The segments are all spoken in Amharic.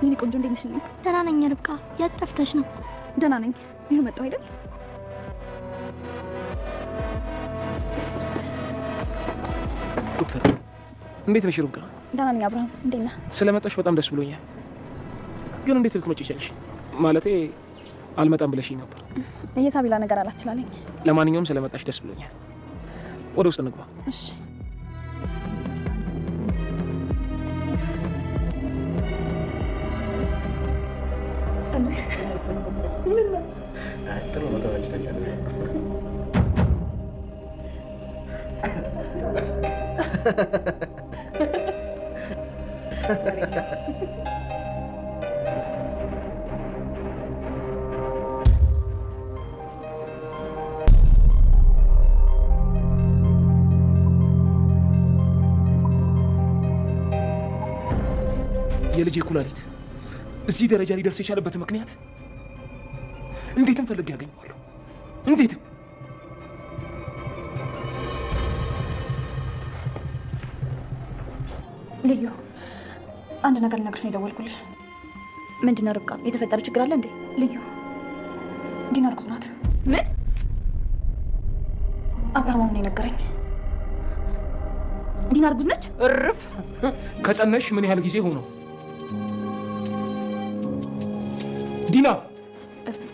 የኔ ቆንጆ እንዴት ነሽ? ደህና ነኝ ርብቃ። የት ጠፍተሽ ነው? ደህና ነኝ። ይሄ መጣው አይደል? ዶክተር እንዴት ነሽ ርብቃ? ደህና ነኝ አብርሃም። እንዴት ነህ? ስለመጣሽ በጣም ደስ ብሎኛል። ግን እንዴት ልትመጪ ቻልሽ? ማለቴ አልመጣም ብለሽኝ ነበር። የሳቢላ ነገር አላስችላለኝ። ለማንኛውም ስለመጣሽ ደስ ብሎኛል። ወደ ውስጥ እንግባ። እሺ። የልጄ ኩላሊት እዚህ ደረጃ ሊደርስ የቻለበት ምክንያት እንዴትም ፈልጌ ያገኘዋለሁ። እንዴትም ልዩ አንድ ነገር ልነግርሽ ነው የደወልኩልሽ። ምንድነው ርብቃ? የተፈጠረ ችግር አለ እንዴ? ልዩ ዲና እርጉዝ ናት። ምን? አብርሃም ነው የነገረኝ። ዲና እርጉዝ ነች? እርፍ። ከጸነሽ ምን ያህል ጊዜ ሆነው? ዲና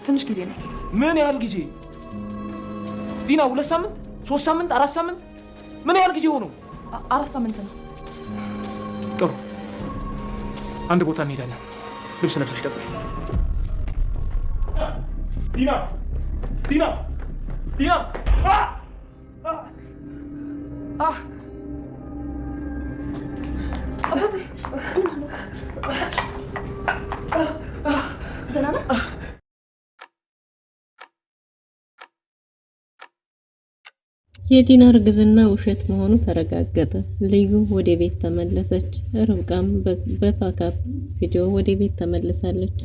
ትንሽ ጊዜ ነው። ምን ያህል ጊዜ ዲና? 2 ሳምንት፣ 3 ሳምንት፣ 4 ሳምንት? ምን ያህል ጊዜ ሆነው? 4 ሳምንት ነው። ጥሩ፣ አንድ ቦታ እንሄዳለን። ልብስ ለብሰሽ ጠብቂ። ዲና ዲና ዲና! አባቴ ምንድን ነው? ደህና ነህ? የዲና እርግዝና ውሸት መሆኑ ተረጋገጠ። ልዩ ወደ ቤት ተመለሰች። ርብቃም በፓካፕ ቪዲዮ ወደ ቤት ተመልሳለች።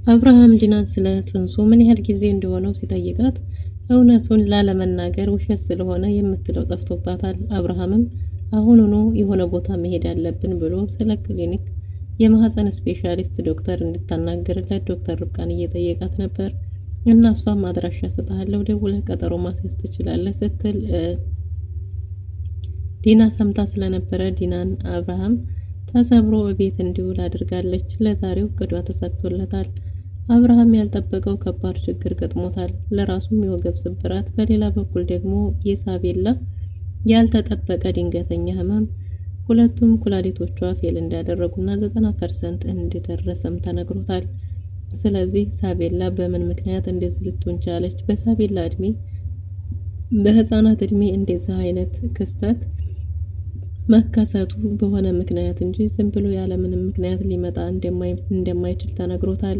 አብርሃም ዲናን ስለ ጽንሱ ምን ያህል ጊዜ እንደሆነው ሲጠይቃት እውነቱን ላለመናገር ውሸት ስለሆነ የምትለው ጠፍቶባታል። አብርሃምም አሁኑኑ የሆነ ቦታ መሄድ አለብን ብሎ ስለ ክሊኒክ የማህፀን ስፔሻሊስት ዶክተር እንድታናገርለት ዶክተር ርብቃን እየጠየቃት ነበር። እና እሷም አድራሻ ሰጣለሁ ደውለህ ቀጠሮ ማስያዝ ትችላለህ ስትል ዲና ሰምታ ስለነበረ ዲናን አብርሃም ተሰብሮ ቤት እንዲውል አድርጋለች። ለዛሬው እቅዷ ተሳክቶለታል። አብርሃም ያልጠበቀው ከባድ ችግር ገጥሞታል። ለራሱም የወገብ ስብራት፣ በሌላ በኩል ደግሞ የሳቤላ ያልተጠበቀ ድንገተኛ ህመም፣ ሁለቱም ኩላሊቶቿ ፌል እንዳደረጉና 90% እንደደረሰም ተነግሮታል። ስለዚህ ሳቤላ በምን ምክንያት እንደዚህ ልትሆን ቻለች? በሳቤላ እድሜ በህፃናት እድሜ እንደዚህ አይነት ክስተት መከሰቱ በሆነ ምክንያት እንጂ ዝም ብሎ ያለ ምንም ምክንያት ሊመጣ እንደማይችል ተነግሮታል።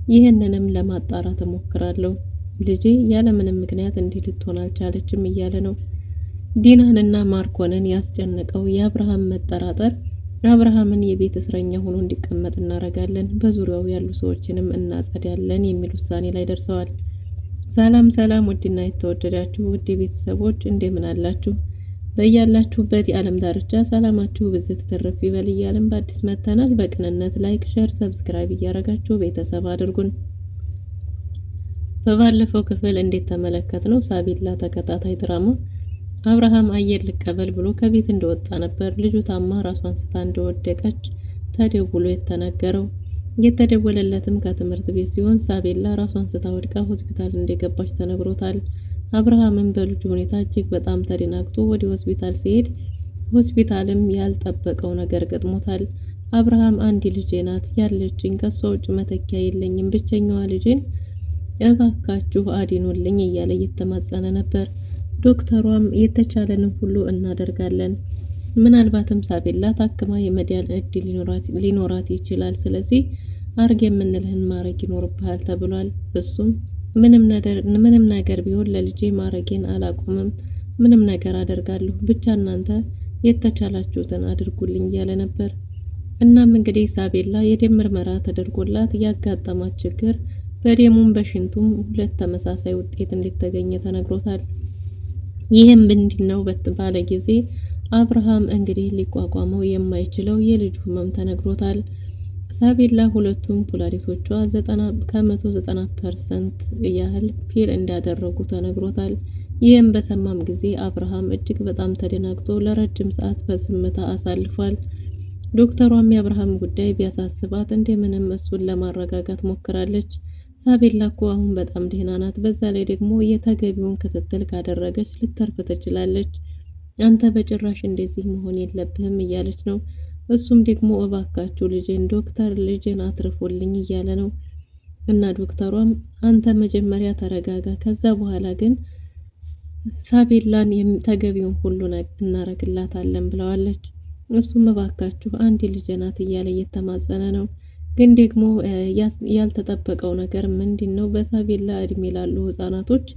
ይህንንም ለማጣራት እሞክራለሁ። ልጄ ያለ ምንም ምክንያት እንዲህ ልትሆን አልቻለችም እያለ ነው። ዲናንና ማርኮንን ያስጨነቀው የአብርሃም መጠራጠር አብርሃምን የቤት እስረኛ ሆኖ እንዲቀመጥ እናረጋለን፣ በዙሪያው ያሉ ሰዎችንም እናጸዳለን የሚል ውሳኔ ላይ ደርሰዋል። ሰላም ሰላም! ውድና የተወደዳችሁ ውድ ቤተሰቦች እንደምን አላችሁ? በያላችሁበት የዓለም ዳርቻ ሰላማችሁ ብዝት ትርፍ ይበል እያልን በአዲስ መተናል። በቅንነት ላይክ፣ ሼር፣ ሰብስክራይብ እያረጋችሁ ቤተሰብ አድርጉን። በባለፈው ክፍል እንዴት ተመለከትነው ሳቤላ ተከታታይ ድራማ አብርሃም አየር ልቀበል ብሎ ከቤት እንደወጣ ነበር። ልጁ ታማ ራሷን ስታ እንደወደቀች ተደውሎ የተነገረው። የተደወለለትም ከትምህርት ቤት ሲሆን ሳቤላ ራሷን ስታ ወድቃ ሆስፒታል እንደገባች ተነግሮታል። አብርሃምም በልጁ ሁኔታ እጅግ በጣም ተደናግጦ ወደ ሆስፒታል ሲሄድ ሆስፒታልም ያልጠበቀው ነገር ገጥሞታል። አብርሃም አንድ ልጄ ናት ያለችኝ፣ ከሷ ውጭ መተኪያ የለኝም፣ ብቸኛዋ ልጄን እባካችሁ አድኑልኝ እያለ እየተማጸነ ነበር። ዶክተሯም የተቻለንን ሁሉ እናደርጋለን፣ ምናልባትም ሳቤላ ታክማ የመዳን እድል ሊኖራት ይችላል፣ ስለዚህ አርግ የምንልህን ማረግ ይኖርብሃል ተብሏል። እሱም ምንም ነገር ቢሆን ለልጄ ማረጌን አላቆምም፣ ምንም ነገር አደርጋለሁ፣ ብቻ እናንተ የተቻላችሁትን አድርጉልኝ እያለ ነበር። እናም እንግዲህ ሳቤላ የደም ምርመራ ተደርጎላት ያጋጠማት ችግር በደሙም በሽንቱም ሁለት ተመሳሳይ ውጤት እንደተገኘ ተነግሮታል። ይህም ምንድነው በተባለ ጊዜ አብርሃም እንግዲህ ሊቋቋመው የማይችለው የልጁ ህመም ተነግሮታል። ሳቤላ ሁለቱም ኩላሊቶቿ 90% ያህል ፌል እንዳደረጉ ተነግሮታል። ይህም በሰማም ጊዜ አብርሃም እጅግ በጣም ተደናግጦ ለረጅም ሰዓት በዝምታ አሳልፏል። ዶክተሯም የአብርሃም ጉዳይ ቢያሳስባት እንደምንም እሱን ለማረጋጋት ሞክራለች። ሳቤላ እኮ አሁን በጣም ደህና ናት፣ በዛ ላይ ደግሞ የተገቢውን ክትትል ካደረገች ልተርፍ ትችላለች። አንተ በጭራሽ እንደዚህ መሆን የለብህም እያለች ነው። እሱም ደግሞ እባካችሁ ልጄን ዶክተር ልጄን አትርፎልኝ እያለ ነው። እና ዶክተሯም አንተ መጀመሪያ ተረጋጋ፣ ከዛ በኋላ ግን ሳቤላን ተገቢውን ሁሉ እናረግላታለን ብለዋለች። እሱም እባካችሁ አንድ ልጄ ናት እያለ እየተማጸነ ነው። ግን ደግሞ ያልተጠበቀው ነገር ምንድነው? በሳቤላ እድሜ ላሉ ህጻናቶች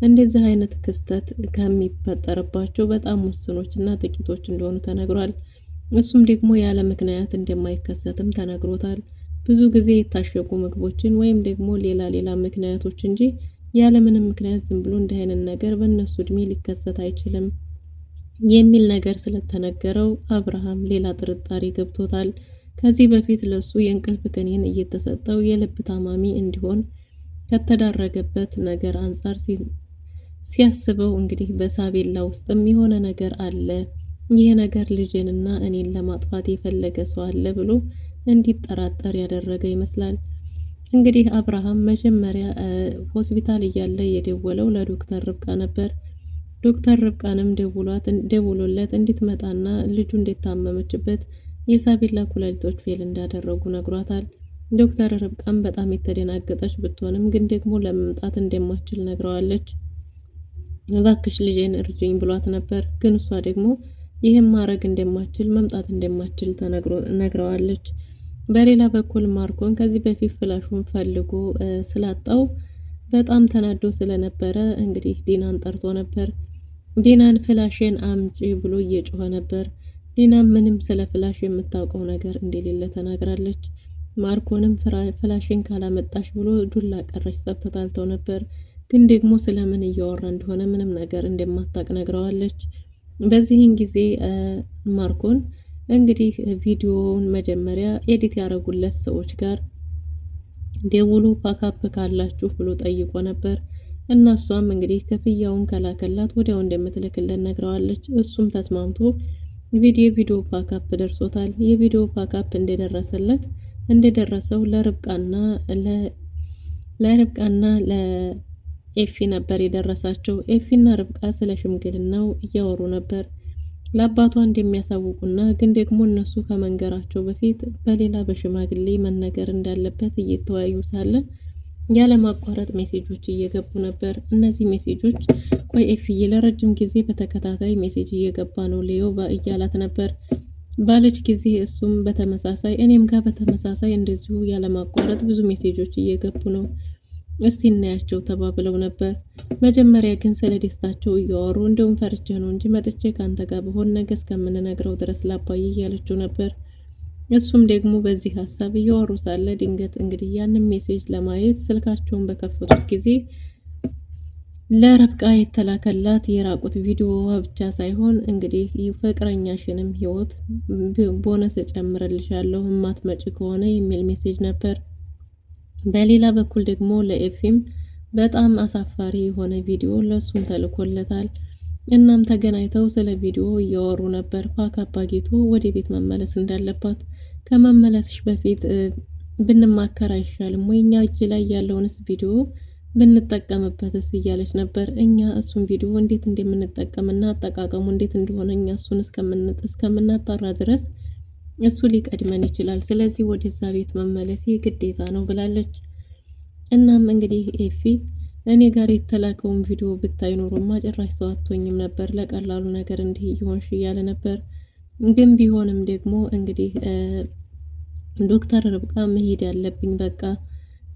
እንደዚህ አይነት ክስተት ከሚፈጠርባቸው በጣም ውስኖች እና ጥቂቶች እንደሆኑ ተነግሯል። እሱም ደግሞ ያለ ምክንያት እንደማይከሰትም ተነግሮታል። ብዙ ጊዜ የታሸጉ ምግቦችን ወይም ደግሞ ሌላ ምክንያቶች እንጂ ያለ ምንም ምክንያት ዝም ብሎ እንዲህ አይነት ነገር በእነሱ እድሜ ሊከሰት አይችልም የሚል ነገር ስለተነገረው አብርሃም ሌላ ጥርጣሬ ገብቶታል። ከዚህ በፊት ለሱ የእንቅልፍ ክኒን እየተሰጠው የልብ ታማሚ እንዲሆን ከተዳረገበት ነገር አንጻር ሲያስበው እንግዲህ በሳቤላ ውስጥም የሆነ ነገር አለ፣ ይህ ነገር ልጄንና እኔን ለማጥፋት የፈለገ ሰው አለ ብሎ እንዲጠራጠር ያደረገ ይመስላል። እንግዲህ አብርሃም መጀመሪያ ሆስፒታል እያለ የደወለው ለዶክተር ርብቃ ነበር። ዶክተር ርብቃንም ደውሎለት እንድትመጣና ልጁ እንደታመመችበት የሳቤላ ኩላሊቶች ፌል እንዳደረጉ ነግሯታል። ዶክተር ርብቃም በጣም የተደናገጠች ብትሆንም ግን ደግሞ ለመምጣት እንደማትችል ነግረዋለች። እባክሽ ልጄን እርጅኝ ብሏት ነበር። ግን እሷ ደግሞ ይህም ማድረግ እንደማትችል መምጣት እንደማትችል ነግረዋለች። በሌላ በኩል ማርኮን ከዚህ በፊት ፍላሹን ፈልጎ ስላጣው በጣም ተናዶ ስለነበረ እንግዲህ ዲናን ጠርቶ ነበር። ዲናን ፍላሽን አምጪ ብሎ እየጮኸ ነበር። ዲና ምንም ስለ ፍላሽ የምታውቀው ነገር እንደሌለ ተናግራለች። ማርኮንም ፍላሽን ካላመጣሽ ብሎ ዱላ ቀረሽ ጸብ ተጣልተው ነበር። ግን ደግሞ ስለምን እያወራ እንደሆነ ምንም ነገር እንደማታውቅ ነግረዋለች። በዚህን ጊዜ ማርኮን እንግዲህ ቪዲዮውን መጀመሪያ ኤዲት ያደረጉለት ሰዎች ጋር ደውሎ ፓካፕ ካላችሁ ብሎ ጠይቆ ነበር። እና እሷም እንግዲህ ክፍያውን ከላከላት ወዲያው እንደምትልክለት ነግረዋለች። እሱም ተስማምቶ ቪዲዮ ፓካፕ ደርሶታል። የቪዲዮ ፓካፕ እንደደረሰው ለርብቃና ለኤፊ ነበር የደረሳቸው። ኤፊና ርብቃ ስለ ሽምግልናው እያወሩ ነበር ለአባቷ እንደሚያሳውቁና ግን ደግሞ እነሱ ከመንገራቸው በፊት በሌላ በሽማግሌ መነገር እንዳለበት እየተወያዩ ሳለ ያለማቋረጥ ሜሴጆች እየገቡ ነበር። እነዚህ ሜሴጆች ቆይ ኤፊዬ ለረጅም ጊዜ በተከታታይ ሜሴጅ እየገባ ነው ሌዮ እያላት ነበር ባለች ጊዜ እሱም በተመሳሳይ እኔም ጋር በተመሳሳይ እንደዚሁ ያለማቋረጥ ብዙ ሜሴጆች እየገቡ ነው፣ እስቲ እናያቸው ተባብለው ነበር። መጀመሪያ ግን ስለ ደስታቸው እያወሩ እንደውም ፈርቼ ነው እንጂ መጥቼ ካንተ ጋር በሆነ ነገ እስከምንነግረው ድረስ ላባዬ እያለችው ነበር። እሱም ደግሞ በዚህ ሀሳብ እያወሩ ሳለ ድንገት እንግዲህ ያንን ሜሴጅ ለማየት ስልካቸውን በከፈቱት ጊዜ ለረብቃ የተላከላት የራቁት ቪዲዮ ብቻ ሳይሆን እንግዲህ ፍቅረኛሽንም ህይወት ቦነስ ጨምርልሻለሁ እማትመጪ ከሆነ የሚል ሜሴጅ ነበር። በሌላ በኩል ደግሞ ለኤፊም በጣም አሳፋሪ የሆነ ቪዲዮ ለሱም ተልኮለታል። እናም ተገናኝተው ስለ ቪዲዮ እያወሩ ነበር። ፓካፕ አግኝቶ ወደ ቤት መመለስ እንዳለባት ከመመለስሽ በፊት ብንማከር አይሻልም ወይ? እኛ እጅ ላይ ያለውንስ ቪዲዮ ብንጠቀምበትስ እያለች ነበር። እኛ እሱን ቪዲዮ እንዴት እንደምንጠቀምና አጠቃቀሙ እንዴት እንደሆነ እኛ እሱን እስከምናጣራ ድረስ እሱ ሊቀድመን ይችላል። ስለዚህ ወደዛ ቤት መመለስ ግዴታ ነው ብላለች። እናም እንግዲህ ኤፊ እኔ ጋር የተላከውን ቪዲዮ ብታይ ኖሮማ ጭራሽ ሰው አትሆኝም ነበር፣ ለቀላሉ ነገር እንዲህ ይሆንሽ እያለ ነበር። ግን ቢሆንም ደግሞ እንግዲህ ዶክተር ርብቃ መሄድ ያለብኝ በቃ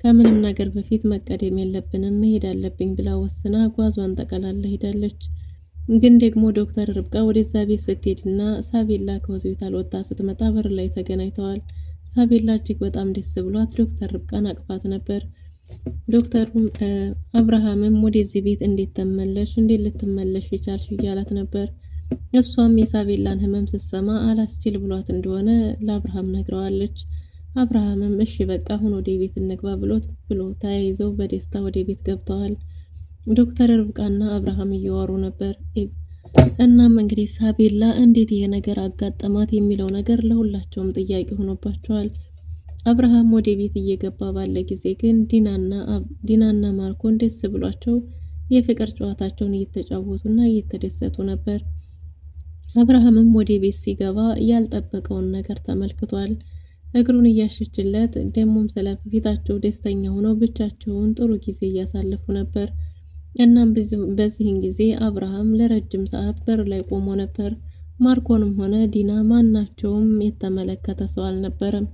ከምንም ነገር በፊት መቀደም የለብንም መሄድ አለብኝ ብላ ወስና ጓዟን ጠቀላላ ሄዳለች። ግን ደግሞ ዶክተር ርብቃ ወደዛ ቤት ስትሄድና ሳቤላ ከሆስፒታል ወጣ ስትመጣ በር ላይ ተገናኝተዋል። ሳቤላ እጅግ በጣም ደስ ብሏት ዶክተር ርብቃን አቅፋት ነበር። ዶክተሩም አብርሃምም ወደዚህ ቤት እንዴት ልትመለሽ ይቻልሽ እያላት ነበር። እሷም የሳቤላን ህመም ስትሰማ አላስችል ብሏት እንደሆነ ለአብርሃም ነግረዋለች። አብርሃምም እሺ በቃ አሁን ወደ ቤት እንግባ ብሎ ተያይዘው በደስታ ወደ ቤት ገብተዋል። ዶክተር ርብቃና አብርሃም እያወሩ ነበር። እናም እንግዲህ ሳቤላ እንዴት ይሄ ነገር አጋጠማት የሚለው ነገር ለሁላቸውም ጥያቄ ሆኖባቸዋል። አብርሃም ወደ ቤት እየገባ ባለ ጊዜ ግን ዲናና ማርኮን ደስ ብሏቸው የፍቅር ጨዋታቸውን እየተጫወቱና እየተደሰቱ ነበር። አብርሃምም ወደ ቤት ሲገባ ያልጠበቀውን ነገር ተመልክቷል። እግሩን እያሸችለት ደሞም ስለፊታቸው ደስተኛ ሆነው ብቻቸውን ጥሩ ጊዜ እያሳለፉ ነበር። እናም በዚህን ጊዜ አብርሃም ለረጅም ሰዓት በር ላይ ቆሞ ነበር። ማርኮንም ሆነ ዲና ማናቸውም የተመለከተ ሰው አልነበረም።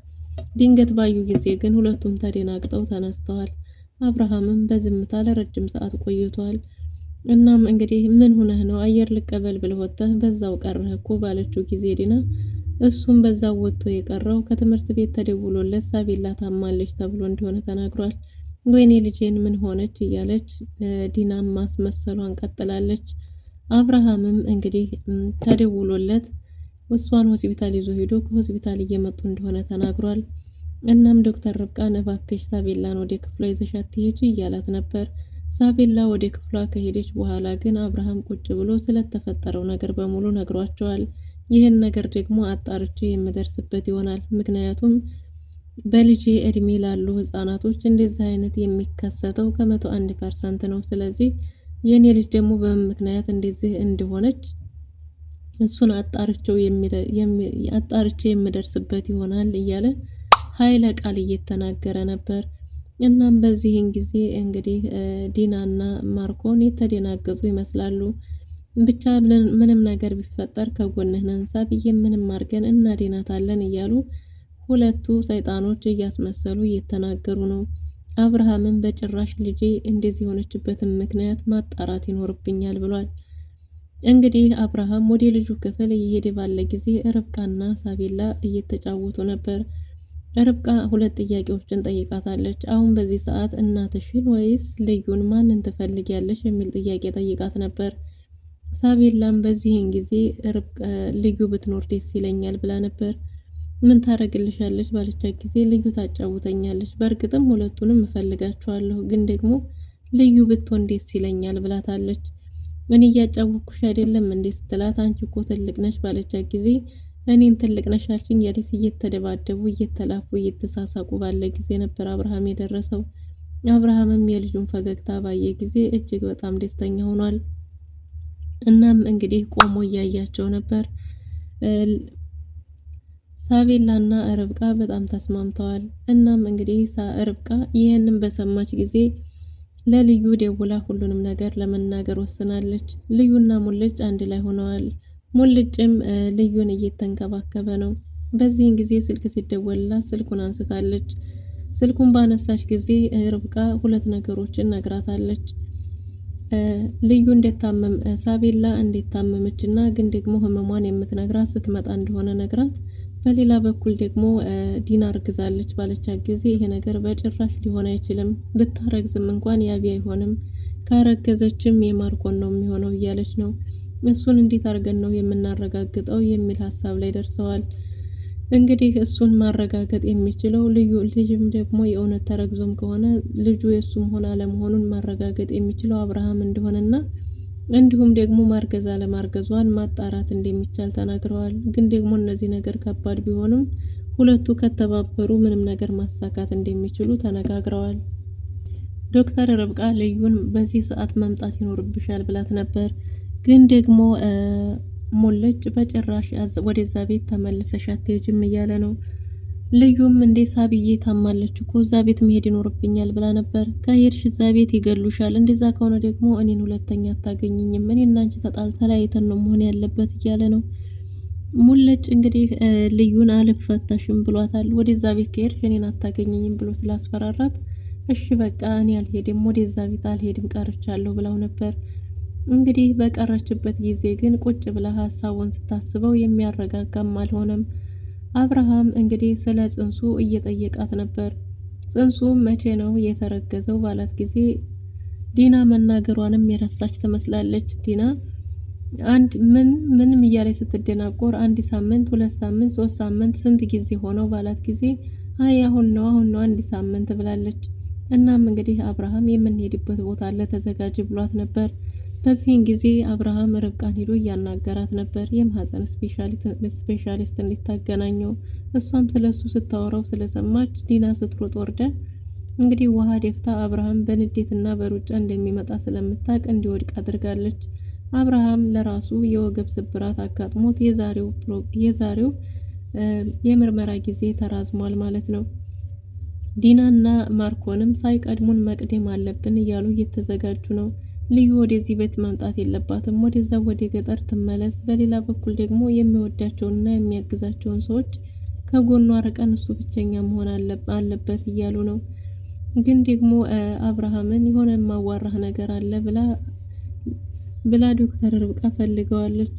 ድንገት ባዩ ጊዜ ግን ሁለቱም ተደናግጠው ተነስተዋል። አብርሃምም በዝምታ ለረጅም ሰዓት ቆይቷል። እናም እንግዲህ ምን ሆነህ ነው አየር ልቀበል ብለህ ወጥተህ በዛው ቀረህ እኮ ባለችው ጊዜ ዲና እሱም በዛው ወጥቶ የቀረው ከትምህርት ቤት ተደውሎለት ሳቤላ ታማለች ተብሎ እንደሆነ ተናግሯል። ወይኔ ልጄን ምን ሆነች እያለች ዲናም ማስመሰሏን ቀጥላለች። አብርሃምም እንግዲህ ተደውሎለት እሷን ሆስፒታል ይዞ ሄዶ ከሆስፒታል እየመጡ እንደሆነ ተናግሯል። እናም ዶክተር ርብቃን እባክሽ ሳቤላን ወደ ክፍሏ ይዘሻት ትሄጂ እያላት ነበር። ሳቤላ ወደ ክፍሏ ከሄደች በኋላ ግን አብርሃም ቁጭ ብሎ ስለተፈጠረው ነገር በሙሉ ነግሯቸዋል። ይህን ነገር ደግሞ አጣርቼ የምደርስበት ይሆናል። ምክንያቱም በልጄ እድሜ ላሉ ህፃናቶች እንደዚህ አይነት የሚከሰተው ከ101% ነው። ስለዚህ የኔ ልጅ ደግሞ በምን ምክንያት እንደዚህ እንደሆነች እሱን አጣርቼ የምደርስበት ይሆናል እያለ ኃይለ ቃል እየተናገረ ነበር። እናም በዚህን ጊዜ እንግዲህ ዲናና ማርኮን የተደናገጡ ይመስላሉ። ብቻ ምንም ነገር ቢፈጠር ከጎንህ ነን ሳብዬ ምንም አድርገን እናድናታለን እያሉ ሁለቱ ሰይጣኖች እያስመሰሉ እየተናገሩ ነው። አብርሃምን በጭራሽ ልጄ እንደዚህ የሆነችበትን ምክንያት ማጣራት ይኖርብኛል ብሏል። እንግዲህ አብርሃም ወደ ልጁ ክፍል እየሄደ ባለ ጊዜ ርብቃና ሳቤላ እየተጫወቱ ነበር። ርብቃ ሁለት ጥያቄዎችን ጠይቃታለች። አሁን በዚህ ሰዓት እናትሽን ወይስ ልዩን ማንን ትፈልጊያለሽ የሚል ጥያቄ ጠይቃት ነበር። ሳቤላም በዚህን ጊዜ ልዩ ብትኖር ደስ ይለኛል ብላ ነበር። ምን ታረግልሻለች ባለቻት ጊዜ ልዩ ታጫውተኛለች። በእርግጥም ሁለቱንም እፈልጋቸዋለሁ፣ ግን ደግሞ ልዩ ብትሆን ደስ ይለኛል ብላታለች። እኔ እያጫወኩሽ አይደለም እንዴ ስትላት አንቺ እኮ ትልቅ ነሽ ባለቻት ጊዜ እኔን ትልቅ ነሽ አልሽኝ ያለች እየተደባደቡ እየተላፉ እየተሳሳቁ ባለ ጊዜ ነበር አብርሃም የደረሰው። አብርሃምም የልጁን ፈገግታ ባየ ጊዜ እጅግ በጣም ደስተኛ ሆኗል። እናም እንግዲህ ቆሞ እያያቸው ነበር። ሳቤላና ርብቃ በጣም ተስማምተዋል። እናም እንግዲህ ርብቃ ይህንን በሰማች ጊዜ ለልዩ ደውላ ሁሉንም ነገር ለመናገር ወስናለች። ልዩና ሙልጭ አንድ ላይ ሆነዋል። ሙልጭም ልዩን እየተንከባከበ ነው። በዚህን ጊዜ ስልክ ሲደወልላት ስልኩን አንስታለች። ስልኩን ባነሳች ጊዜ ርብቃ ሁለት ነገሮችን ነግራታለች። ልዩ እንደታመም ሳቤላ እንደታመመችና ግን ደግሞ ህመሟን የምትነግራት ስትመጣ እንደሆነ ነግራት፣ በሌላ በኩል ደግሞ ዲና አርግዛለች ባለቻት ጊዜ ይሄ ነገር በጭራሽ ሊሆን አይችልም፣ ብታረግዝም እንኳን ያቢ አይሆንም፣ ካረገዘችም የማርኮን ነው የሚሆነው እያለች ነው። እሱን እንዴት አድርገን ነው የምናረጋግጠው የሚል ሀሳብ ላይ ደርሰዋል። እንግዲህ እሱን ማረጋገጥ የሚችለው ልጅም ደግሞ የእውነት ተረግዞም ከሆነ ልጁ የሱም ሆነ አለመሆኑን ማረጋገጥ የሚችለው አብርሃም እንደሆነና እንዲሁም ደግሞ ማርገዝ አለማርገዟን ማጣራት እንደሚቻል ተናግረዋል። ግን ደግሞ እነዚህ ነገር ከባድ ቢሆንም ሁለቱ ከተባበሩ ምንም ነገር ማሳካት እንደሚችሉ ተነጋግረዋል። ዶክተር ርብቃ ልዩን በዚህ ሰዓት መምጣት ይኖርብሻል ብላት ነበር። ግን ደግሞ ሞለጭ በጭራሽ ወደዛ ቤት ተመልሰሽ አትሄጂም እያለ ነው። ልዩም እንዴ ሳብዬ ታማለች እኮ እዛ ቤት መሄድ ይኖርብኛል ብላ ነበር። ከሄድሽ እዛ ቤት ይገሉሻል፣ እንደዛ ከሆነ ደግሞ እኔን ሁለተኛ አታገኝኝም፣ እኔና አንቺ ተለያይተን ነው መሆን ያለበት እያለ ነው። ሙለጭ እንግዲህ ልዩን አልፈታሽም ብሏታል። ወደዛ ቤት ከሄድሽ እኔን አታገኝኝም ብሎ ስላስፈራራት እሺ በቃ እኔ አልሄድም፣ ወደዛ ቤት አልሄድም ቀርቻለሁ ብላው ነበር። እንግዲህ በቀረችበት ጊዜ ግን ቁጭ ብላ ሀሳቡን ስታስበው የሚያረጋጋም አልሆነም። አብርሃም እንግዲህ ስለ ጽንሱ እየጠየቃት ነበር። ጽንሱ መቼ ነው የተረገዘው ባላት ጊዜ ዲና መናገሯንም የረሳች ትመስላለች። ዲና ምንም እያለች ስትደናቆር 1 ሳምንት 2 ሳምንት 3 ሳምንት ስንት ጊዜ ሆነው ባላት ጊዜ አይ አሁን ነው 1 ሳምንት ብላለች። እናም እንግዲህ አብርሃም የምንሄድበት ቦታ አለ ተዘጋጅ ብሏት ነበር። በዚህን ጊዜ አብርሃም ርብቃን ሄዶ እያናገራት ነበር የማህፀን ስፔሻሊስት እንድታገናኘው። እሷም ስለሱ ስታወራው ስለሰማች ዲና ስትሮጥ ወርዳ እንግዲህ ውሃ ደፍታ አብርሃም በንዴትና በሩጫ እንደሚመጣ ስለምታውቅ እንዲወድቅ አድርጋለች። አብርሃም ለራሱ የወገብ ስብራት አጋጥሞት የዛሬው የምርመራ ጊዜ ተራዝሟል ማለት ነው። ዲናና ማርኮንም ሳይቀድሙን መቅደም አለብን እያሉ እየተዘጋጁ ነው። ልዩ ወደዚህ ቤት መምጣት የለባትም፣ ወደዛ ወደ ገጠር ትመለስ። በሌላ በኩል ደግሞ የሚወዳቸውንና የሚያግዛቸውን ሰዎች ከጎኗ ርቀን እሱ ብቸኛ መሆን አለበት እያሉ ነው። ግን ደግሞ አብርሃምን የሆነ የማዋራህ ነገር አለ ብላ ዶክተር ርብቃ ፈልገዋለች።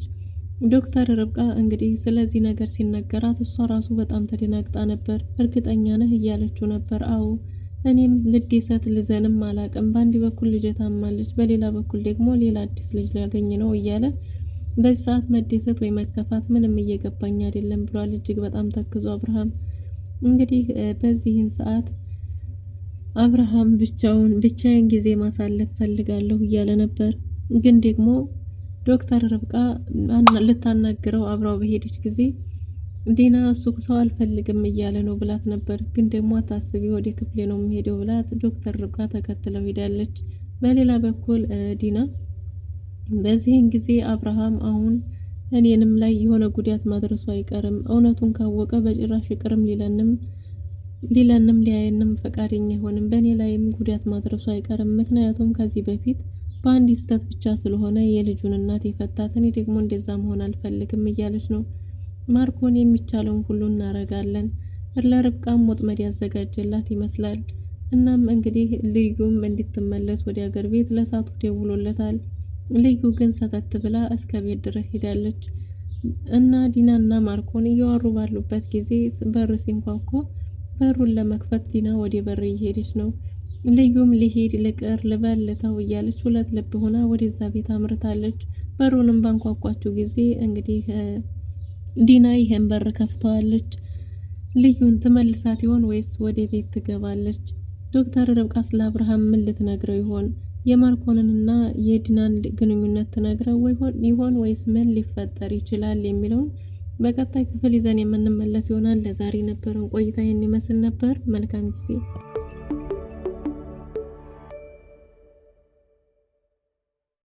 ዶክተር ርብቃ እንግዲህ ስለዚህ ነገር ሲነገራት እሷ ራሱ በጣም ተደናግጣ ነበር። እርግጠኛ ነህ እያለችው ነበር። አዎ እኔም ልደሰት ልዘንም አላቅም። በአንድ በኩል ልጅ ታማለች፣ በሌላ በኩል ደግሞ ሌላ አዲስ ልጅ ሊያገኝ ነው እያለ በዚህ ሰዓት መደሰት ወይ መከፋት ምንም እየገባኝ አይደለም ብሏል። እጅግ በጣም ተክዞ አብርሃም እንግዲህ በዚህን ሰዓት አብርሃም ብቻዬን ጊዜ ማሳለፍ ፈልጋለሁ እያለ ነበር። ግን ደግሞ ዶክተር ርብቃ ልታናግረው አብራው በሄደች ጊዜ ዲና እሱ ሰው አልፈልግም እያለ ነው ብላት ነበር። ግን ደግሞ አታስቢ ወደ ክፍሌ ነው የሚሄደው ብላት ዶክተር ርብቃ ተከትለው ሄዳለች። በሌላ በኩል ዲና በዚህን ጊዜ አብርሃም አሁን እኔንም ላይ የሆነ ጉዳት ማድረሱ አይቀርም፣ እውነቱን ካወቀ በጭራሽ ይቅርም ሊለንም ሊያየንም ፈቃደኛ አይሆንም፣ በእኔ ላይም ጉዳት ማድረሱ አይቀርም። ምክንያቱም ከዚህ በፊት በአንድ ስህተት ብቻ ስለሆነ የልጁን እናት የፈታት፣ እኔ ደግሞ እንደዛ መሆን አልፈልግም እያለች ነው። ማርኮን የሚቻለውን ሁሉ እናረጋለን፣ ለርብቃም ወጥመድ ያዘጋጀላት ይመስላል። እናም እንግዲህ ልዩም እንድትመለስ ወደ ሀገር ቤት ለሳቱ ደውሎለታል። ልዩ ግን ሰተት ብላ እስከ ቤት ድረስ ሄዳለች እና ዲናና ማርኮን እያወሩ ባሉበት ጊዜ በር ሲንኳኳ በሩን ለመክፈት ዲና ወደ በር እየሄደች ነው። ልዩም ልሄድ ልቅር ልበልተው እያለች ሁለት ልብ ሆና ወደዛ ቤት አምርታለች። በሩንም ባንኳኳችው ጊዜ እንግዲህ ዲና ይሄን በር ከፍተዋለች። ልዩን ትመልሳት ይሆን ወይስ ወደ ቤት ትገባለች? ዶክተር ርብቃ ስለ አብርሃም ምን ልትነግረው ይሆን? የማርኮንንና የዲናን ግንኙነት ትነግረው ይሆን ወይስ ምን ሊፈጠር ይችላል የሚለውን በቀጣይ ክፍል ይዘን የምንመለስ ይሆናል። ለዛሬ ነበረን ቆይታ ይህን ይመስል ነበር። መልካም ጊዜ